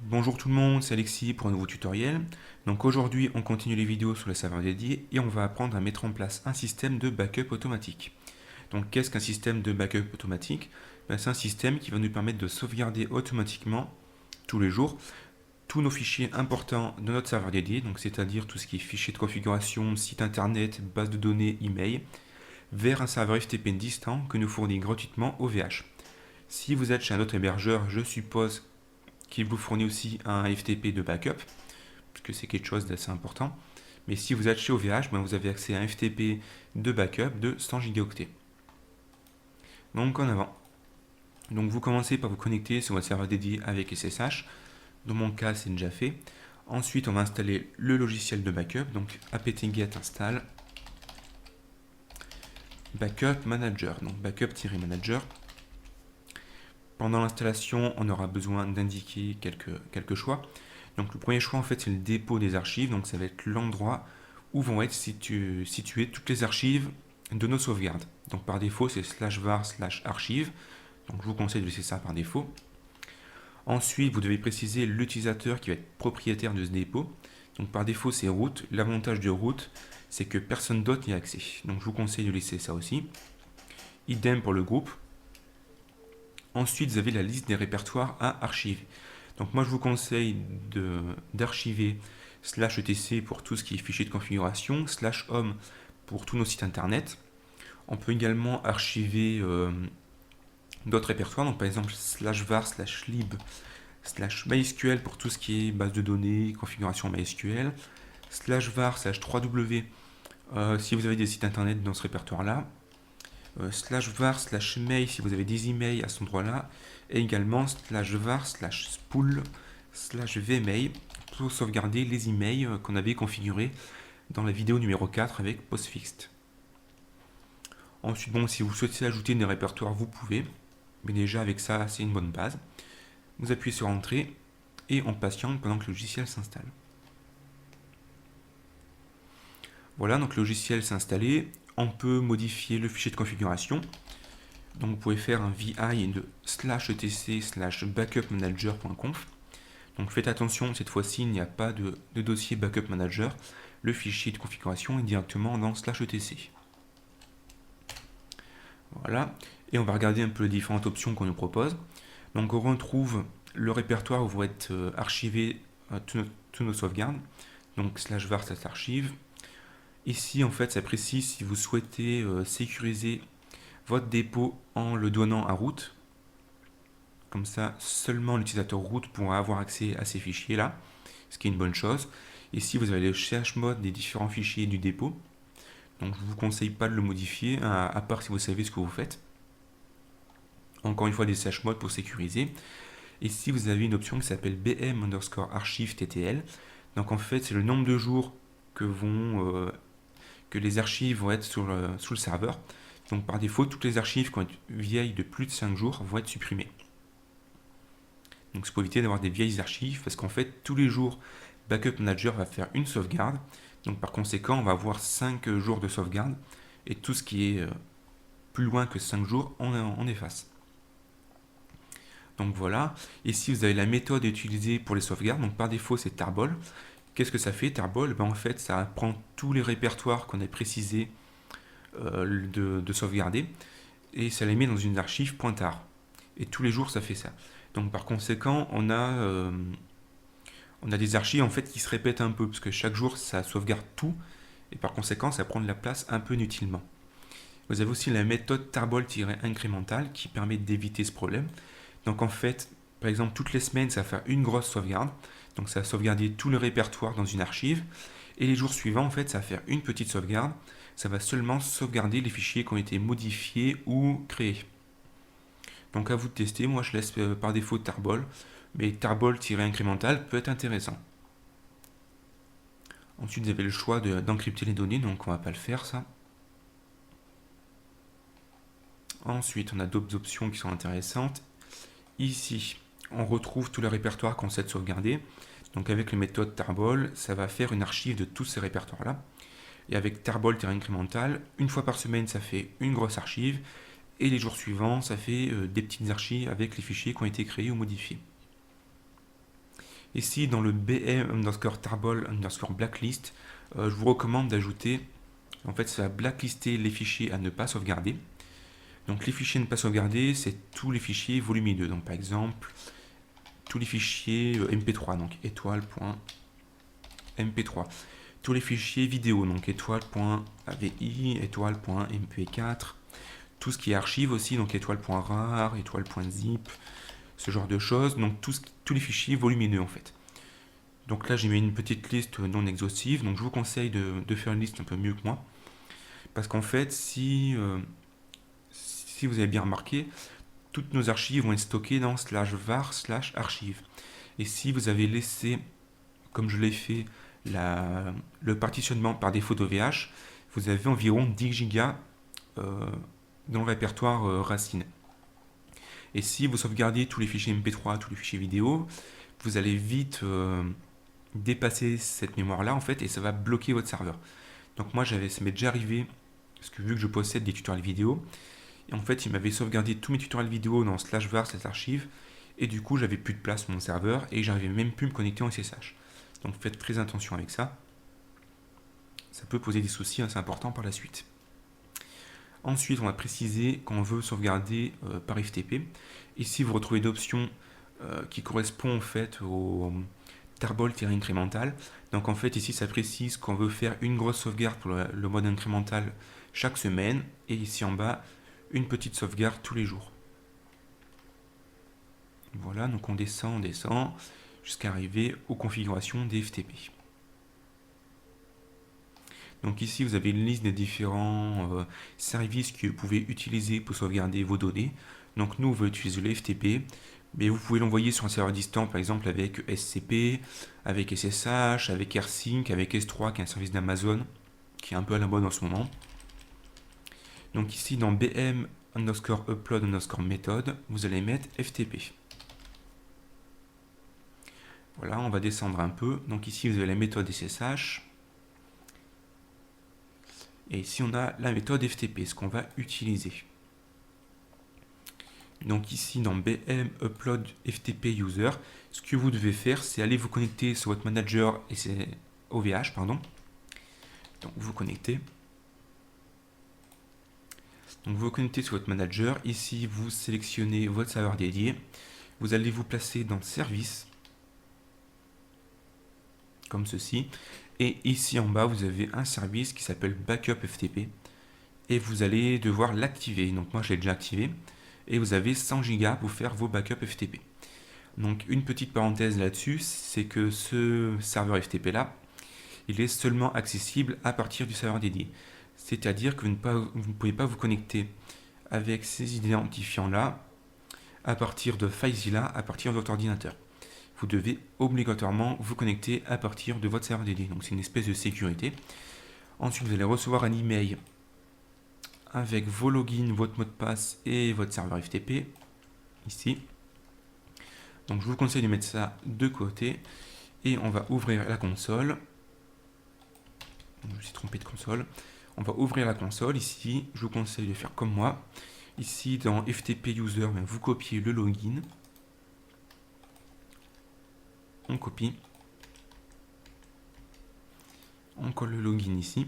Bonjour tout le monde, c'est Alexis pour un nouveau tutoriel. Donc aujourd'hui on continue les vidéos sur le serveur dédié et on va apprendre à mettre en place un système de backup automatique. Donc qu'est-ce qu'un système de backup automatique? C'est un système qui va nous permettre de sauvegarder automatiquement tous les jours tous nos fichiers importants de notre serveur dédié, donc c'est-à-dire tout ce qui est fichiers de configuration, site internet, base de données, email, vers un serveur FTP distant que nous fournit gratuitement OVH. Si vous êtes chez un autre hébergeur, je suppose qu'il vous fournit aussi un FTP de backup, puisque c'est quelque chose d'assez important. Mais si vous êtes chez OVH, vous avez accès à un FTP de backup de 100 gigaoctets. Donc en avant. Donc vous commencez par vous connecter sur votre serveur dédié avec SSH. Dans mon cas, c'est déjà fait. Ensuite, on va installer le logiciel de backup. Donc apt-get install backup manager. Donc backup-manager. Pendant l'installation, on aura besoin d'indiquer quelques choix. Donc le premier choix, en fait, c'est le dépôt des archives. Donc ça va être l'endroit où vont être situées toutes les archives de nos sauvegardes. Donc par défaut, c'est /var/archive. Donc je vous conseille de laisser ça par défaut. Ensuite, vous devez préciser l'utilisateur qui va être propriétaire de ce dépôt. Donc par défaut, c'est root. L'avantage de root, c'est que personne d'autre n'y a accès. Donc je vous conseille de laisser ça aussi. Idem pour le groupe. Ensuite, vous avez la liste des répertoires à archiver. Donc moi, je vous conseille d'archiver /etc pour tout ce qui est fichier de configuration, /home pour tous nos sites internet. On peut également archiver d'autres répertoires, donc par exemple /var/lib /mysql pour tout ce qui est base de données, configuration MySQL, /var/3w si vous avez des sites internet dans ce répertoire-là, /var/mail si vous avez des emails à cet endroit-là, et également /var/spool/vmail pour sauvegarder les emails qu'on avait configurés dans la vidéo numéro 4 avec postfixed. Ensuite, si vous souhaitez ajouter des répertoires, vous pouvez, mais déjà avec ça, c'est une bonne base. Vous appuyez sur Entrée et on patiente pendant que le logiciel s'installe. Voilà, donc le logiciel s'est installé. On peut modifier le fichier de configuration. Donc vous pouvez faire un vi de /etc/backupmanager.conf. Donc faites attention, cette fois-ci, il n'y a pas de dossier backup manager. Le fichier de configuration est directement dans /etc. Voilà, et on va regarder un peu les différentes options qu'on nous propose. Donc on retrouve le répertoire où vont être archivés tous nos sauvegardes. Donc /var/archive. Ici, en fait, ça précise si vous souhaitez sécuriser votre dépôt en le donnant à root. Comme ça, seulement l'utilisateur root pourra avoir accès à ces fichiers-là, ce qui est une bonne chose. Ici, vous avez le chmod des différents fichiers du dépôt. Donc, je ne vous conseille pas de le modifier, à part si vous savez ce que vous faites. Encore une fois, des chmod pour sécuriser. Ici, vous avez une option qui s'appelle bm_archive_ttl. Donc, en fait, c'est le nombre de jours que les archives vont être sur le serveur. Donc par défaut, toutes les archives qui vont être vieilles de plus de 5 jours vont être supprimées. Donc c'est pour éviter d'avoir des vieilles archives, parce qu'en fait, tous les jours, Backup Manager va faire une sauvegarde. Donc par conséquent, on va avoir 5 jours de sauvegarde, et tout ce qui est plus loin que 5 jours, on efface. Donc voilà, ici vous avez la méthode utilisée pour les sauvegardes. Donc par défaut, c'est tarball. Qu'est-ce que ça fait, tarball? En fait, ça prend tous les répertoires qu'on a précisés de sauvegarder et ça les met dans une archive .tar. Et tous les jours, ça fait ça. Donc par conséquent, on a des archives en fait qui se répètent un peu parce que chaque jour, ça sauvegarde tout et par conséquent, ça prend de la place un peu inutilement. Vous avez aussi la méthode tarball-incrémental qui permet d'éviter ce problème. Donc en fait, par exemple, toutes les semaines, ça va faire une grosse sauvegarde. Donc ça va sauvegarder tout le répertoire dans une archive. Et les jours suivants, en fait, ça va faire une petite sauvegarde. Ça va seulement sauvegarder les fichiers qui ont été modifiés ou créés. Donc à vous de tester. Moi, je laisse par défaut tarball. Mais tarball-incrémental peut être intéressant. Ensuite, vous avez le choix d'encrypter les données. Donc on ne va pas le faire, ça. Ensuite, on a d'autres options qui sont intéressantes. Ici, on retrouve tout le répertoire qu'on souhaite sauvegarder. Donc avec la méthode tarball, ça va faire une archive de tous ces répertoires-là. Et avec tarball-incrémental, une fois par semaine, ça fait une grosse archive. Et les jours suivants, ça fait des petites archives avec les fichiers qui ont été créés ou modifiés. Ici, dans le bm underscore tarball underscore blacklist, je vous recommande d'ajouter, en fait, ça va blacklister les fichiers à ne pas sauvegarder. Donc les fichiers à ne pas sauvegarder, c'est tous les fichiers volumineux. Donc par exemple, tous les fichiers MP3, donc étoile.mp3. Tous les fichiers vidéo, donc étoile.avi, étoile.mp4. Tout ce qui est archive aussi, donc étoile.rar, étoile.zip, ce genre de choses. Donc tous les fichiers volumineux en fait. Donc là j'ai mis une petite liste non exhaustive, donc je vous conseille de faire une liste un peu mieux que moi. Parce qu'en fait, si vous avez bien remarqué, toutes nos archives vont être stockées dans /var/archive. Et si vous avez laissé, comme je l'ai fait, le partitionnement par défaut d'OVH, vous avez environ 10 Go dans le répertoire racine. Et si vous sauvegardez tous les fichiers MP3, tous les fichiers vidéo, vous allez vite dépasser cette mémoire-là en fait, et ça va bloquer votre serveur. Donc moi, ça m'est déjà arrivé, parce que vu que je possède des tutoriels vidéo, et en fait, il m'avait sauvegardé tous mes tutoriels vidéo dans /var, cette archive, et du coup, j'avais plus de place sur mon serveur, et j'arrivais même plus à me connecter en SSH. Donc faites très attention avec ça. Ça peut poser des soucis assez importants par la suite. Ensuite, on va préciser qu'on veut sauvegarder par FTP. Ici, vous retrouvez d'options qui correspondent en fait au tarball-incrémental. Donc en fait, ici, ça précise qu'on veut faire une grosse sauvegarde pour le mode incrémental chaque semaine. Et ici en bas, une petite sauvegarde tous les jours. Voilà, donc on descend jusqu'à arriver aux configurations des FTP. Donc ici, vous avez une liste des différents services que vous pouvez utiliser pour sauvegarder vos données. Donc nous, on veut utiliser le FTP, mais vous pouvez l'envoyer sur un serveur distant, par exemple avec SCP, avec SSH, avec AirSync, avec S3, qui est un service d'Amazon, qui est un peu à la mode en ce moment. Donc ici, dans bm underscore upload underscore method, vous allez mettre FTP. Voilà, on va descendre un peu. Donc ici, vous avez la méthode SSH. Et ici, on a la méthode FTP, ce qu'on va utiliser. Donc ici, dans BM Upload FTP User, ce que vous devez faire, c'est aller vous connecter sur votre manager et c'est OVH, pardon. Donc vous connectez. Donc vous vous connectez sur votre manager. Ici, vous sélectionnez votre serveur dédié. Vous allez vous placer dans le service, comme ceci. Et ici en bas, vous avez un service qui s'appelle Backup FTP. Et vous allez devoir l'activer. Donc moi, je l'ai déjà activé. Et vous avez 100 Go pour faire vos backups FTP. Donc une petite parenthèse là-dessus, c'est que ce serveur FTP là, il est seulement accessible à partir du serveur dédié. C'est-à-dire que vous ne pouvez pas vous connecter avec ces identifiants là à partir de FileZilla, à partir de votre ordinateur. Vous devez obligatoirement vous connecter à partir de votre serveur dédié. Donc c'est une espèce de sécurité. Ensuite, vous allez recevoir un email avec vos logins, votre mot de passe et votre serveur FTP, ici. Donc je vous conseille de mettre ça de côté. Et on va ouvrir la console. Je me suis trompé de console. On va ouvrir la console ici. Je vous conseille de faire comme moi. Ici, dans FTP User, vous copiez le login. On copie. On colle le login ici.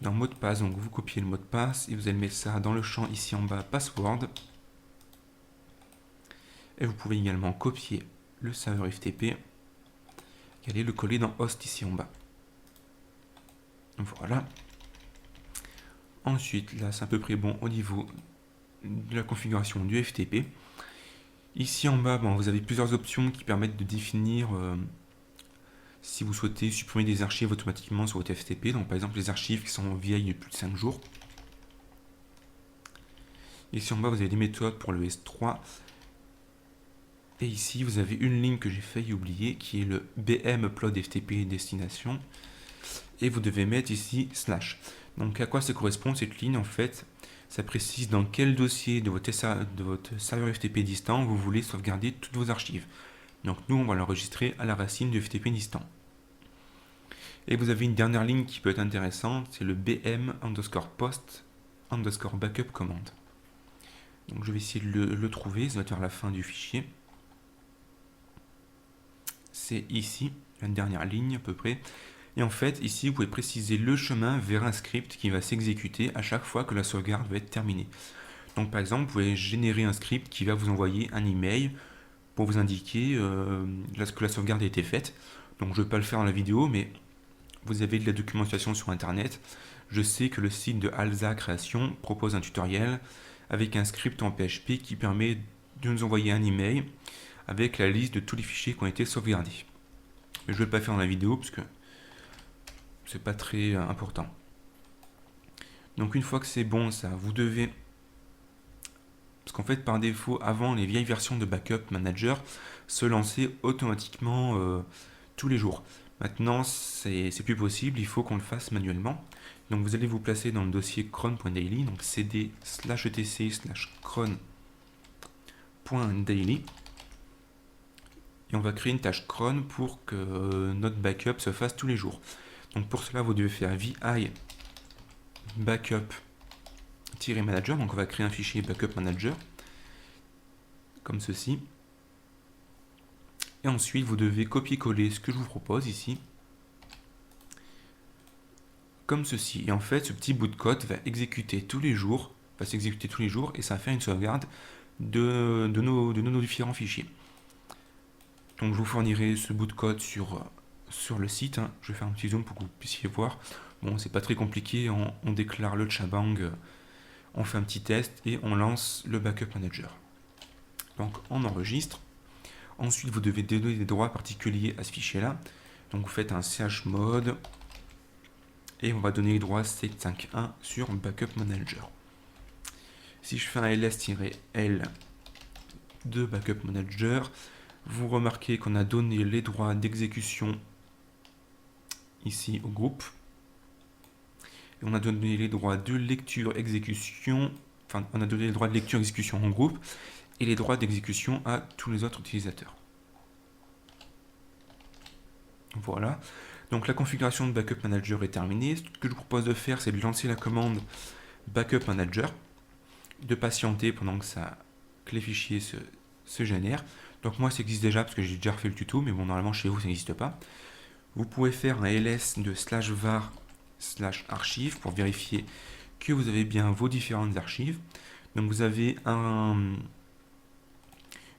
Dans mot de passe, donc vous copiez le mot de passe et vous allez mettre ça dans le champ ici en bas, password. Et vous pouvez également copier le serveur FTP et aller le coller dans host ici en bas. Voilà. Ensuite, là c'est à peu près bon au niveau de la configuration du FTP. Ici en bas, vous avez plusieurs options qui permettent de définir si vous souhaitez supprimer des archives automatiquement sur votre FTP. Donc par exemple les archives qui sont vieilles de plus de 5 jours. Ici en bas, vous avez des méthodes pour le S3. Et ici, vous avez une ligne que j'ai failli oublier, qui est le BM Upload FTP destination. Et vous devez mettre ici /. Donc à quoi ça correspond cette ligne? En fait, ça précise dans quel dossier de votre serveur FTP distant vous voulez sauvegarder toutes vos archives. Donc nous, on va l'enregistrer à la racine du FTP distant. Et vous avez une dernière ligne qui peut être intéressante, c'est le BM underscore post underscore backup command. Donc je vais essayer de le trouver, ça va être vers la fin du fichier. c'est ici, la dernière ligne à peu près. Et en fait, ici, vous pouvez préciser le chemin vers un script qui va s'exécuter à chaque fois que la sauvegarde va être terminée. Donc par exemple, vous pouvez générer un script qui va vous envoyer un email pour vous indiquer que la sauvegarde a été faite. Donc je ne vais pas le faire dans la vidéo, mais vous avez de la documentation sur internet. Je sais que le site de Alza Création propose un tutoriel avec un script en PHP qui permet de nous envoyer un email avec la liste de tous les fichiers qui ont été sauvegardés. Mais je ne vais pas le faire dans la vidéo parce que c'est pas très important. Donc une fois que c'est bon ça, vous devez... Parce qu'en fait par défaut, avant les vieilles versions de Backup Manager se lançaient automatiquement tous les jours. Maintenant c'est plus possible, il faut qu'on le fasse manuellement. Donc vous allez vous placer dans le dossier cron.daily, donc cd/etc/cron.daily. Et on va créer une tâche cron pour que notre backup se fasse tous les jours. Donc pour cela, vous devez faire vi backup-manager. Donc on va créer un fichier backup manager, comme ceci. Et ensuite, vous devez copier-coller ce que je vous propose ici, comme ceci. Et en fait, ce petit bout de code va s'exécuter tous les jours, et ça va faire une sauvegarde de nos différents fichiers. Donc je vous fournirai ce bout de code sur le site. Je vais faire un petit zoom pour que vous puissiez voir. Bon, c'est pas très compliqué, on déclare le Chabang, on fait un petit test et on lance le backup manager. Donc on enregistre. Ensuite, vous devez donner des droits particuliers à ce fichier-là. Donc vous faites un chmod et on va donner les droits 751 sur backup manager. Si je fais un ls-l de backup manager, vous remarquez qu'on a donné les droits d'exécution ici au groupe. Et on a donné les droits de lecture-exécution, enfin on a donné les droits de lecture-exécution en groupe et les droits d'exécution à tous les autres utilisateurs. Voilà. Donc la configuration de Backup Manager est terminée. Ce que je vous propose de faire, c'est de lancer la commande Backup Manager, de patienter pendant que les fichiers se génèrent. Donc moi ça existe déjà parce que j'ai déjà refait le tuto, mais bon normalement chez vous ça n'existe pas. Vous pouvez faire un ls de /var/archive pour vérifier que vous avez bien vos différentes archives. Donc vous avez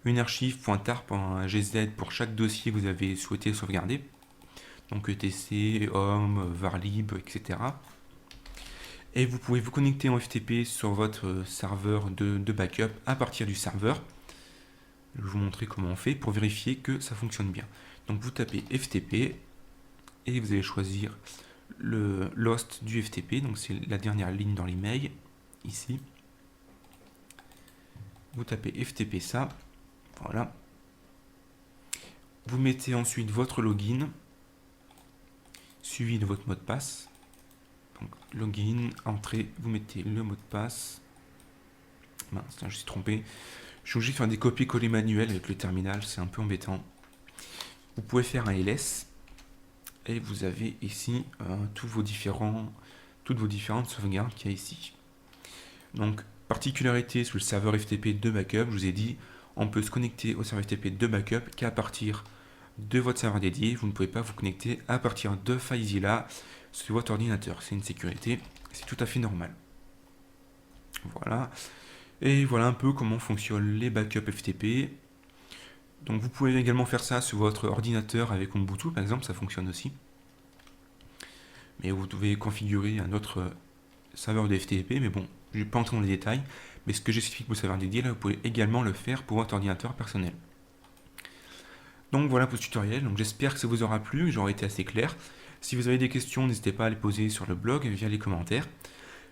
une archive .tar.gz pour chaque dossier que vous avez souhaité sauvegarder. Donc etc, home, varlib, etc. Et vous pouvez vous connecter en FTP sur votre serveur de backup à partir du serveur. Je vais vous montrer comment on fait pour vérifier que ça fonctionne bien. Donc vous tapez FTP et vous allez choisir l'host du FTP, donc c'est la dernière ligne dans l'email, ici. Vous tapez FTP ça, voilà. Vous mettez ensuite votre login, suivi de votre mot de passe. Donc login, entrée, vous mettez le mot de passe. Mince, je me suis trompé. Je suis obligé de faire des copier-coller manuels avec le terminal, c'est un peu embêtant. Vous pouvez faire un ls et vous avez ici toutes vos différentes sauvegardes qu'il y a ici. Donc, particularité sur le serveur FTP de backup, je vous ai dit, on peut se connecter au serveur FTP de backup qu'à partir de votre serveur dédié. Vous ne pouvez pas vous connecter à partir de FileZilla sur votre ordinateur. C'est une sécurité, c'est tout à fait normal. Voilà. Et voilà un peu comment fonctionnent les backups FTP. Donc vous pouvez également faire ça sur votre ordinateur avec Ubuntu par exemple, ça fonctionne aussi. Mais vous devez configurer un autre serveur de FTP, mais bon, je ne vais pas entrer dans les détails. Mais ce que j'explique pour le serveur dédié, là, vous pouvez également le faire pour votre ordinateur personnel. Donc voilà pour ce tutoriel, donc j'espère que ça vous aura plu, que j'aurai été assez clair. Si vous avez des questions, n'hésitez pas à les poser sur le blog via les commentaires.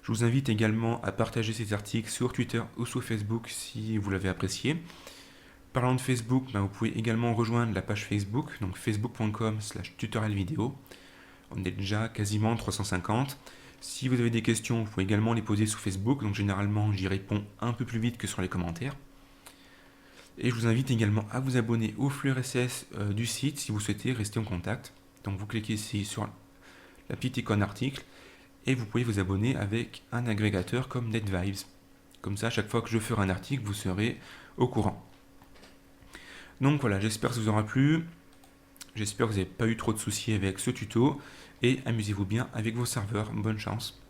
Je vous invite également à partager ces articles sur Twitter ou sur Facebook si vous l'avez apprécié. Parlant de Facebook, vous pouvez également rejoindre la page Facebook, donc facebook.com/tutorielvideo. On est déjà quasiment 350. Si vous avez des questions, vous pouvez également les poser sur Facebook, donc généralement j'y réponds un peu plus vite que sur les commentaires. Et je vous invite également à vous abonner au flux RSS du site si vous souhaitez rester en contact. Donc vous cliquez ici sur la petite icône article et vous pouvez vous abonner avec un agrégateur comme NetVibes. Comme ça, à chaque fois que je ferai un article, vous serez au courant. Donc voilà, j'espère que ça vous aura plu. J'espère que vous n'avez pas eu trop de soucis avec ce tuto et amusez-vous bien avec vos serveurs. Bonne chance.